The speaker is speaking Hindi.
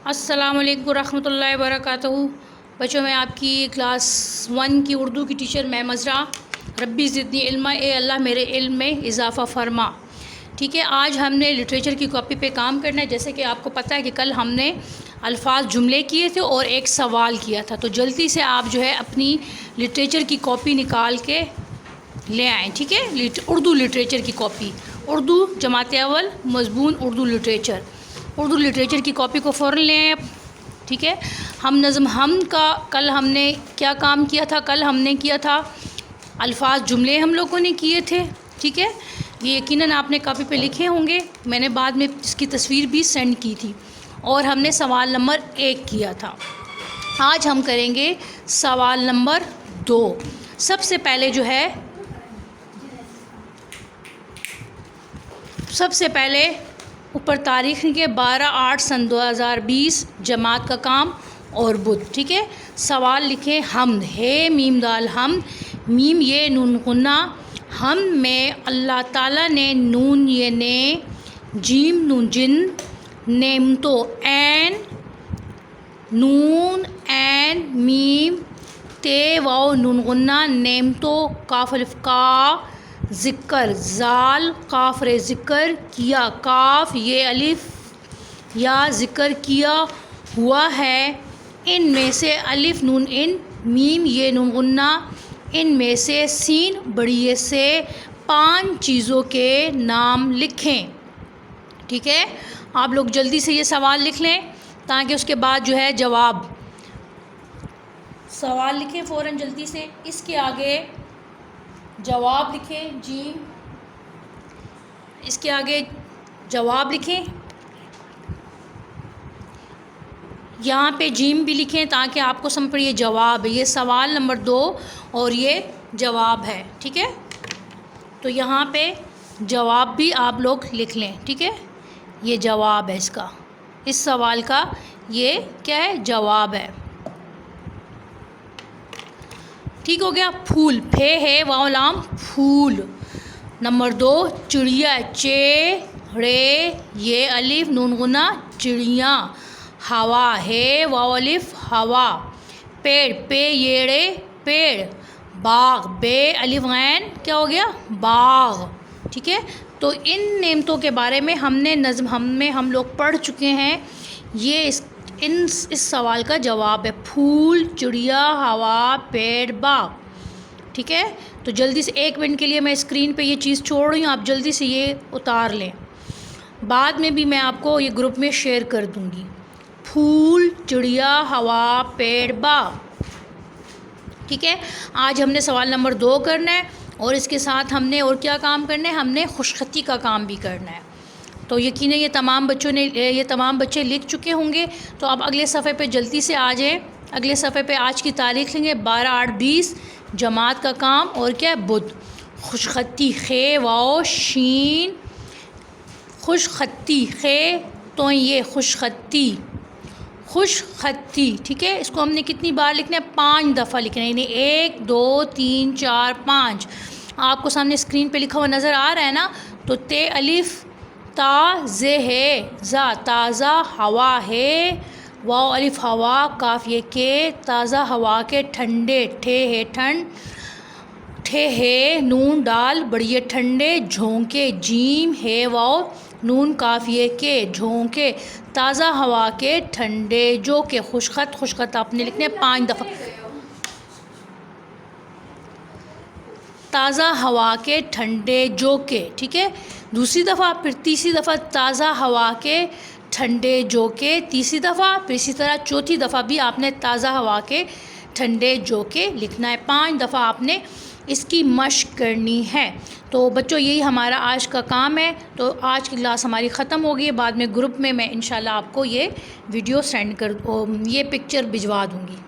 अस्सलामुअलैकुम रहमतुल्लाहि व बरकातहू। बच्चों, मैं आपकी क्लास 1 की उर्दू की टीचर मैं मज़रा। रब्बी ज़िदनी इल्मा, ए अल्लाह मेरे इल्म में इजाफ़ा फ़रमा। ठीक है, आज हमने लिटरेचर की कॉपी पे काम करना है। जैसे कि आपको पता है कि कल हमने अल्फाज जुमले किए थे और एक सवाल किया था। तो जल्दी से आप जो है अपनी लिटरेचर की कॉपी निकाल के ले आएँ। ठीक है, उर्दू लिटरेचर की कॉपी, उर्दू जमात अव्वल मज़मून उर्दू लिटरेचर की कॉपी को फ़ौरन ले आएँ। ठीक है, हम का कल हमने क्या काम किया था? कल हमने किया था अल्फाज जुमले हम लोगों ने किए थे। ठीक है, ये यकीनन आपने कॉपी पे लिखे होंगे। मैंने बाद में इसकी तस्वीर भी सेंड की थी। और हमने सवाल नंबर 1 किया था। आज हम करेंगे सवाल नंबर 2। सबसे पहले जो है ऊपर तारीख़ के 12/8 सन 2020 जमात का काम और बुध। ठीक है, सवाल लिखें हमद, हे मीम दाल हमद, मीम ये नून गुन्ना, हम में अल्लाह ताला ने, नून ये ने, जीम नून जिन, नेमतो ऐन, नून ऐन मीम, ते वाओ नून गुन्ना, नेमतो काफ अलिफ का, ज़िक्र ज़ाल काफ रे ज़िक्र, किया काफ ये अलिफ या ज़िक्र किया हुआ है, इन में से अलिफ नून इन, मीम ये नून गुन्ना, इन में से सीन बड़िए से 5 चीज़ों के नाम लिखें। ठीक है, आप लोग जल्दी से ये सवाल लिख लें ताकि उसके बाद जो है सवाल लिखें फ़ौरन जल्दी से। इसके आगे जवाब लिखें जी, इसके आगे जवाब लिखें, यहाँ पे जीम भी लिखें ताकि आपको समझ पड़े ये जवाब है। ये सवाल नंबर 2 और ये जवाब है। ठीक है, तो यहाँ पे जवाब भी आप लोग लिख लें। ठीक है, ये जवाब है इसका, इस सवाल का ये क्या है? जवाब है। ठीक हो गया। फूल, फे है वाव लाम फूल। नंबर 2 चिड़िया, चे रे ये अलिफ नून गुना चिड़िया। हवा है वाव अलिफ हवा। पेड़, पे ये रे पेड़। बाग, बे अलिफ गैन क्या हो गया? बाग। ठीक है, तो इन नेमतों के बारे में हमने हम लोग पढ़ चुके हैं। ये इस सवाल का जवाब है फूल, चिड़िया, हवा, पेड़, बाग। ठीक है, तो जल्दी से 1 मिनट के लिए मैं स्क्रीन पे ये चीज़ छोड़ रही हूँ, आप जल्दी से ये उतार लें। बाद में भी मैं आपको ये ग्रुप में शेयर कर दूँगी। फूल, चिड़िया, हवा, पेड़, बाग। ठीक है, आज हमने सवाल नंबर 2 करना है और इसके साथ हमने और क्या काम करना है? हमने खुशखती का काम भी करना है। तो यकीनन ये तमाम बच्चे लिख चुके होंगे। तो अब अगले सफ़े पे जल्दी से आ जाएँ। अगले सफ़े पे आज की तारीख़ लेंगे 12/8/20 जमात का काम और क्या है? बुध। खुशखती, खे वाओ शीन, खुशखती, खे तो ये खुशखती। ठीक है, इसको हमने कितनी बार लिखना है? 5 दफ़ा लिखना है, यानी 1 2 3 4 5। आपको सामने स्क्रीन पे लिखा हुआ नज़र आ रहा है ना? तो ते अलिफ ता जे है ज़ा ताज़ा, हवा है वाव अलिफ हवा, काफ ये के, ताज़ा हवा के, ठंडे ठे है ठंड, ठे है नून डाल बढ़िए ठंडे, झोंके जीम है वाव नून काफ ये के, झोंके ताज़ा हवा के ठंडे जो के। खुशखत आपने लिखने 5 दफ़ा। ताज़ा हवा के ठंडे जो के। ठीक है, दूसरी दफ़ा, फिर तीसरी दफ़ा ताज़ा हवा के ठंडे जो के, तीसरी दफ़ा, फिर इसी तरह चौथी दफ़ा भी आपने ताज़ा हवा के ठंडे जो के लिखना है। 5 दफ़ा आपने इसकी मशक करनी है। तो बच्चों, यही हमारा आज का काम है। तो आज की क्लास हमारी ख़त्म हो गई। बाद में ग्रुप में मैं इंशाल्लाह आपको ये वीडियो ये पिक्चर भिजवा दूँगी।